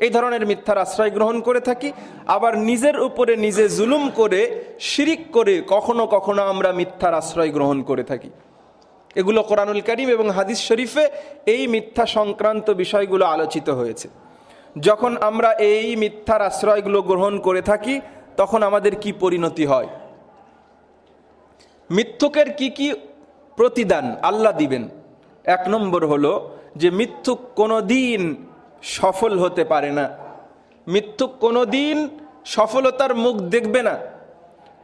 এই ধরনের মিথ্যার আশ্রয় গ্রহণ করে থাকি। আবার নিজের উপরে নিজে জুলুম করে, শিরিক করে কখনো কখনো আমরা মিথ্যার আশ্রয় গ্রহণ করে থাকি। এগুলো কোরআনুল কারীম এবং হাদিস শরীফে এই মিথ্যা সংক্রান্ত বিষয়গুলো আলোচিত হয়েছে। যখন আমরা এই মিথ্যার আশ্রয়গুলো গ্রহণ করে থাকি, তখন আমাদের কি পরিণতি হয়? মিথ্যুকের কি কি প্রতিদান আল্লাহ দিবেন? 1 নম্বর হলো যে মিথ্যুক কোনো দিন সফল হতে পারে না, মিথ্যুক কোনো দিন সফলতার মুখ দেখবে না।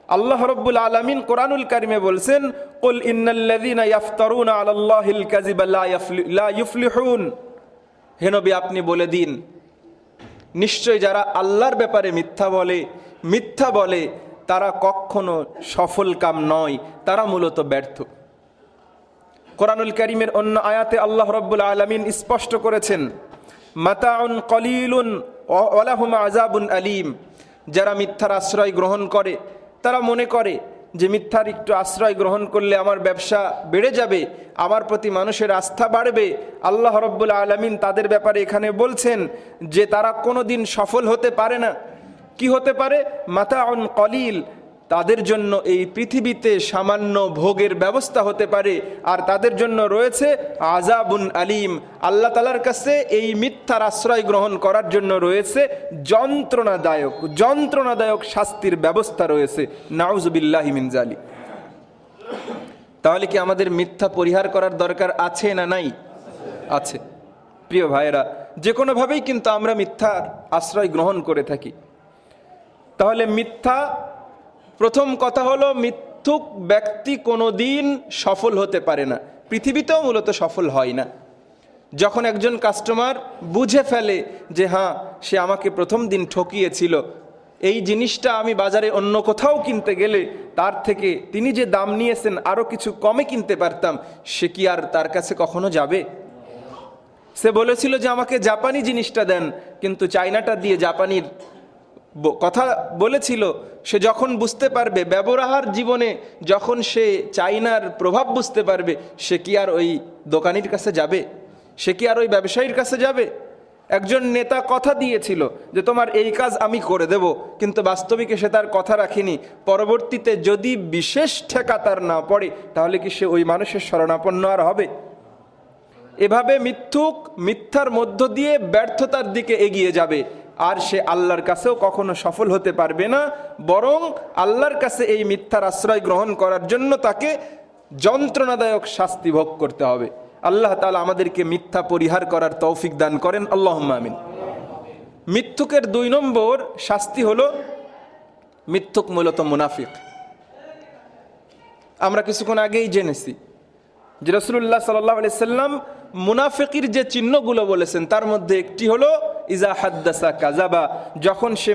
আল্লাহ রাব্বুল আলামিন কোরআনুল কারীমে বলছেন, কুল ইন্নাল্লাযীনা ইফতারুনা আলাল্লাহিল কাযিবা লা ইফলিহুন। হে নবী, আপনি বলে দিন, নিশ্চয় যারা আল্লাহর ব্যাপারে মিথ্যা বলে তারা কখনো সফল কাম নয়, তারা মূলত ব্যর্থ। কোরআনুল কারীমের অন্য আয়াতে আল্লাহ রাব্বুল আলামিন স্পষ্ট করেছেন, মাতাউন কলিলুন ওয়া লাহুম আযাবুন আলীম। যারা মিথ্যার আশ্রয় গ্রহণ করে, তারা মনে করে যে মিথ্যার একটু আশ্রয় গ্রহণ করলে আমার ব্যবসা বেড়ে যাবে, আমার প্রতি মানুষের আস্থা বাড়বে। আল্লাহ রাব্বুল আলামিন তাদের ব্যাপারে এখানে বলছেন যে তারা কোনো দিন সফল হতে পারে না। কি হতে পারে? মাতাউন কলিল, তাদের জন্য এই পৃথিবীতে সামান্য ভোগের ব্যবস্থা হতে পারে, আর তাদের জন্য রয়েছে আযাবুন আলিম। আল্লাহ তাআলার কাছে এই মিথ্যার আশ্রয় গ্রহণ করার জন্য রয়েছে যন্ত্রণাদায়ক শাস্তির ব্যবস্থা রয়েছে। নাউযুবিল্লাহি মিন যালিক। তাহলে কি আমাদের মিথ্যা পরিহার করার দরকার আছে না নাই? আছে। প্রিয় ভাইয়েরা, যে কোনোভাবেই কিন্তু আমরা মিথ্যার আশ্রয় গ্রহণ করে থাকি। তাহলে মিথ্যা, প্রথম কথা হলো মিথ্যুক ব্যক্তি কোনো দিন সফল হতে পারে না, পৃথিবীতেও মূলত সফল হয় না। যখন একজন কাস্টমার বুঝে ফেলে যে হ্যাঁ, সে আমাকে প্রথম দিন ঠকিয়েছিল, এই জিনিসটা আমি বাজারে অন্য কোথাও কিনতে গেলে তার থেকে তিনি যে দাম নিয়েছেন আরও কিছু কমে কিনতে পারতাম, সে কি আর তার কাছে কখনো যাবে? সে বলেছিল যে আমাকে জাপানি জিনিসটা দেন, কিন্তু চাইনাটা দিয়ে জাপানির কথা বলেছিল। সে যখন বুঝতে পারবে ব্যবহার জীবনে, যখন সে চাইনার প্রভাব বুঝতে পারবে, সে কি আর ওই দোকানির কাছে যাবে? সে কি আর ওই ব্যবসায়ীর কাছে যাবে? একজন নেতা কথা দিয়েছিল যে তোমার এই কাজ আমি করে দেব, কিন্তু বাস্তবিকে সে তার কথা রাখেনি। পরবর্তীতে যদি বিশেষ ঠেকা তার না পড়ে, তাহলে কি সে ওই মানুষের শরণাপন্ন আর হবে? এভাবে মিথ্যার মধ্য দিয়ে ব্যর্থতার দিকে এগিয়ে যাবে, আর সে আল্লাহর কাছেও কখনো সফল হতে পারবে না। বরং আল্লাহর কাছে এই মিথ্যার আশ্রয় গ্রহণ করার জন্য তাকে যন্ত্রণাদায়ক শাস্তি ভোগ করতে হবে। আল্লাহ তাআলা আমাদেরকে মিথ্যা পরিহার করার তৌফিক দান করেন, আল্লাহুম্মা আমিন। মিথ্যুকের 2 নম্বর শাস্তি হলো, মিথ্যুক মূলত মুনাফিক। আমরা কিছুক্ষণ আগেই জেনেছি যে রাসূলুল্লাহ সাল্লাল্লাহু আলাইহি সাল্লাম মুনাফিকের যে চিহ্নগুলো বলেছেন, তার মধ্যে একটি হলো ইজা হাদ্দাসা কাযাবা, যখন সে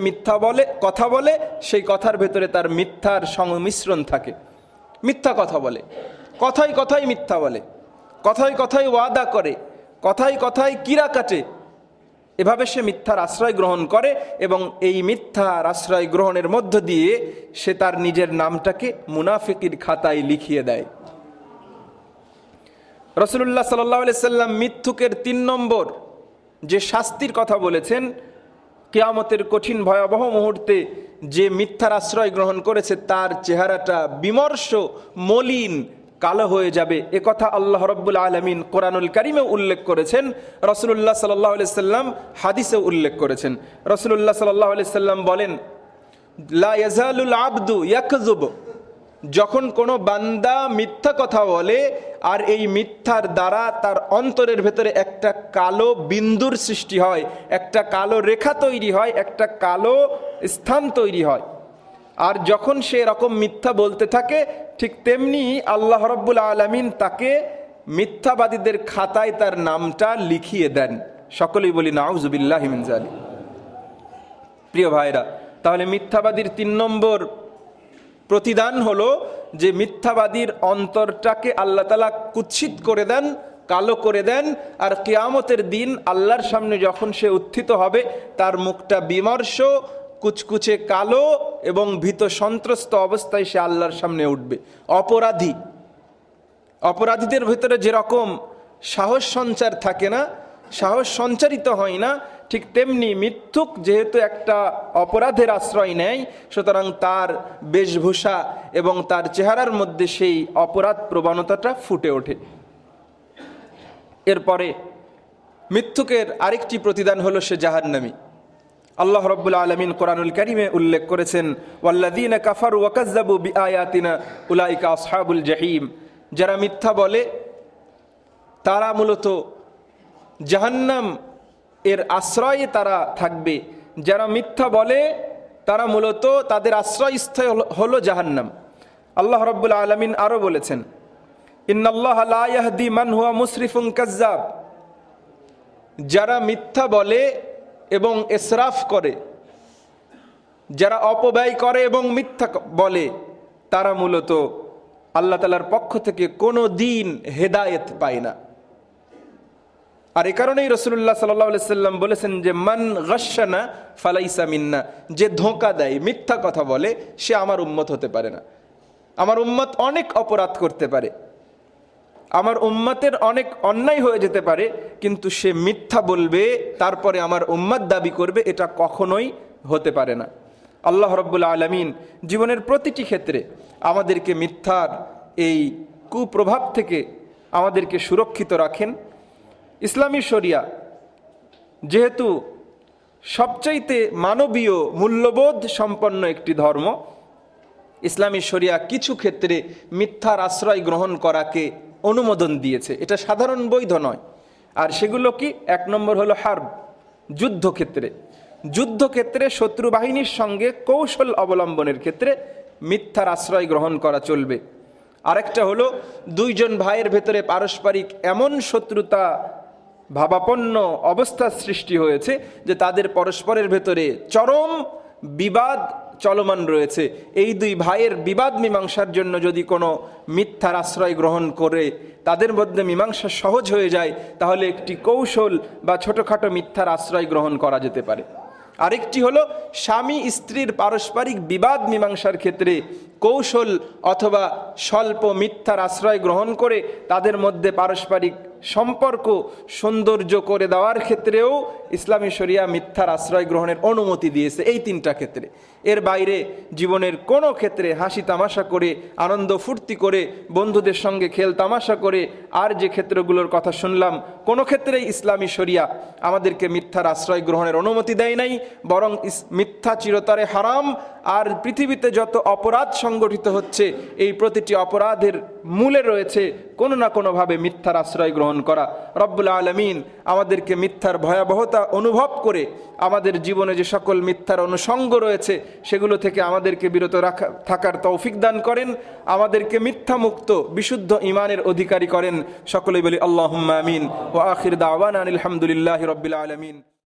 কথা বলে সেই কথার ভেতরে তার মিথ্যার সংমিশ্রণ থাকে। মিথ্যা কথা বলে, কথায় মিথ্যা বলে, কথায় ওয়াদা করে, কথায় কিরা কাটে। এভাবে সে মিথ্যার আশ্রয় গ্রহণ করে, এবং এই মিথ্যার আশ্রয় গ্রহণের মধ্য দিয়ে সে তার নিজের নামটাকে মুনাফিকের খাতায় লিখিয়ে দেয়। রাসূলুল্লাহ সাল্লাল্লাহু আলাইহি সাল্লাম মিথ্যুকের 3 নম্বর যে শাস্তির কথা বলেছেন, কিয়ামতের কঠিন ভয়াবহ মুহূর্তে যে মিথ্যার আশ্রয় গ্রহণ করেছে তার চেহারাটা বিমর্ষ, মলিন, কালো হয়ে যাবে। এ কথা আল্লাহ রাব্বুল আলামিন কোরআনুল কারীমে উল্লেখ করেছেন, রাসূলুল্লাহ সাল্লাল্লাহু আলাইহি সাল্লাম হাদিসে উল্লেখ করেছেন। রাসূলুল্লাহ সাল্লাল্লাহু আলাইহি সাল্লাম বলেন, লা ইয়াজালুল আবদু ইয়াকযুব, যখন কোনো বান্দা মিথ্যা কথা বলে আর এই মিথ্যার দ্বারা তার অন্তরের ভেতরে একটা কালো বিন্দুর সৃষ্টি হয়, একটা কালো রেখা তৈরি হয়, একটা কালো স্থান তৈরি হয়, আর যখন সে এরকম মিথ্যা বলতে থাকে, ঠিক তেমনি আল্লাহ রাব্বুল আলামিন তাকে মিথ্যাবাদীদের খাতায় তার নামটা লিখিয়ে দেন। সকলেই বলি নাউযুবিল্লাহি মিন যালিক। প্রিয় ভাইরা, তাহলে মিথ্যাবাদীর 3 নম্বর প্রতিদান হলো যে মিথ্যাবাদীর অন্তরটাকে আল্লাহ তাআলা কুৎসিত করে দেন, কালো করে দেন, আর কিয়ামতের দিন আল্লাহর সামনে যখন সে উত্থিত হবে, তার মুখটা বিমর্ষ, কুচকুচে কালো এবং ভীত সন্ত্রস্ত অবস্থায় সে আল্লাহর সামনে উঠবে। অপরাধীদের ভিতরে যেরকম সাহস সঞ্চার থাকে না, সাহস সঞ্চারিত হয় না, ঠিক তেমনি মিথ্যুক যেহেতু একটা অপরাধের আশ্রয় নেয়, সুতরাং তার বেশভূষা এবং তার চেহারার মধ্যে সেই অপরাধ প্রবণতাটা ফুটে ওঠে। এরপরে মিথ্যুকের আরেকটি প্রতিদান হলো সে জাহান্নামী। আল্লাহ রাব্বুল আলামিন কোরআনুল কারীমে উল্লেখ করেছেন, ওয়াল্লাযীনা কাফারু ওয়া কাযযাবু বিআয়াতিনা উলাইকা আসহাবুল জাহিম, যারা মিথ্যা বলে তারা মূলত জাহান্নাম এর আশ্রয়ে তারা থাকবে। যারা মিথ্যা বলে তারা মূলত তাদের আশ্রয়স্থল হলো জাহান্নাম। আল্লাহ রাব্বুল আলামিন আরো বলেছেন, ইন্নাল্লাহা লা ইয়াহদি মান হুয়া মুসরিফুন কাযযাব, যারা মিথ্যা বলে এবং ইসরাফ করে, যারা অপব্যয় করে এবং মিথ্যা বলে, তারা মূলত আল্লাহ তাআলার পক্ষ থেকে কোনো দিন হেদায়েত পায় না। আর এই কারণেই রাসূলুল্লাহ সাল্লাল্লাহু আলাইহি সাল্লাম বলেছেন যে মান গাশশানা ফালাইসা মিন্না, যে ধোঁকা দেয়, মিথ্যা কথা বলে, সে আমার উম্মত হতে পারে না। আমার উম্মত অনেক অপরাধ করতে পারে, আমার উম্মতের অনেক অন্যায় হয়ে যেতে পারে, কিন্তু সে মিথ্যা বলবে তারপরে আমার উম্মত দাবি করবে, এটা কখনোই হতে পারে না। আল্লাহ রাব্বুল আলামিন জীবনের প্রতিটি ক্ষেত্রে আমাদেরকে মিথ্যার এই কুপ্রভাব থেকে আমাদেরকে সুরক্ষিত রাখেন। ইসলামী শরিয়া যেহেতু সবচাইতে মানবীয় মূল্যবোধ সম্পন্ন একটি ধর্ম, ইসলামী শরিয়া কিছু ক্ষেত্রে মিথ্যার আশ্রয় গ্রহণ করাকে অনুমোদন দিয়েছে, এটা সাধারণ বৈধ নয়। আর সেগুলো কি? 1 নম্বর হলো হার্ব, যুদ্ধক্ষেত্রে। যুদ্ধক্ষেত্রে শত্রু বাহিনীর সঙ্গে কৌশল অবলম্বনের ক্ষেত্রে মিথ্যার আশ্রয় গ্রহণ করা চলবে। আরেকটা হলো 2 জন ভাইয়ের ভেতরে পারস্পরিক এমন শত্রুতা ভাবাপন্ন অবস্থার সৃষ্টি হয়েছে যে তাদের পরস্পরের ভেতরে চরম বিবাদ চলমান রয়েছে, এই 2 ভাইয়ের বিবাদ মীমাংসার জন্য যদি কোনো মিথ্যার আশ্রয় গ্রহণ করে তাদের মধ্যে মীমাংসা সহজ হয়ে যায়, তাহলে একটি কৌশল বা ছোটোখাটো মিথ্যার আশ্রয় গ্রহণ করা যেতে পারে। আরেকটি হলো স্বামী স্ত্রীর পারস্পরিক বিবাদ মীমাংসার ক্ষেত্রে কৌশল অথবা স্বল্প মিথ্যার আশ্রয় গ্রহণ করে তাদের মধ্যে পারস্পরিক সম্পর্ক সৌন্দর্য করে দেওয়ার ক্ষেত্রেও ইসলামী শরিয়া মিথ্যার আশ্রয় গ্রহণের অনুমতি দিয়েছে, এই 3টা ক্ষেত্রে। এর বাইরে জীবনের কোনো ক্ষেত্রে হাসি তামাশা করে, আনন্দ ফুর্তি করে, বন্ধুদের সঙ্গে খেল তামাশা করে, আর যে ক্ষেত্রগুলোর কথা শুনলাম, কোনো ক্ষেত্রেই ইসলামী শরিয়া আমাদেরকে মিথ্যার আশ্রয় গ্রহণের অনুমতি দেয় নাই, বরং মিথ্যা চিরতরে হারাম। আর পৃথিবীতে যত অপরাধ সংগঠিত হচ্ছে, এই প্রতিটি অপরাধের মূলে রয়েছে কোনো না কোনোভাবে মিথ্যার আশ্রয় গ্রহণ করা। রব্বুল আলামিন আমাদেরকে মিথ্যার ভয়াবহতা অনুভব করে আমাদের জীবনে যে সকল মিথ্যার অনুষঙ্গ রয়েছে সেগুলো থেকে আমাদেরকে বিরত থাকার তৌফিক দান করেন, আমাদেরকে মিথ্যা মুক্ত বিশুদ্ধ ঈমানের অধিকারী করেন। সকলেই বলি আল্লাহুম্মা আমিন। ওয়া আখির দাওয়ানা আনিল হামদুলিল্লাহি রাব্বিল আলামিন।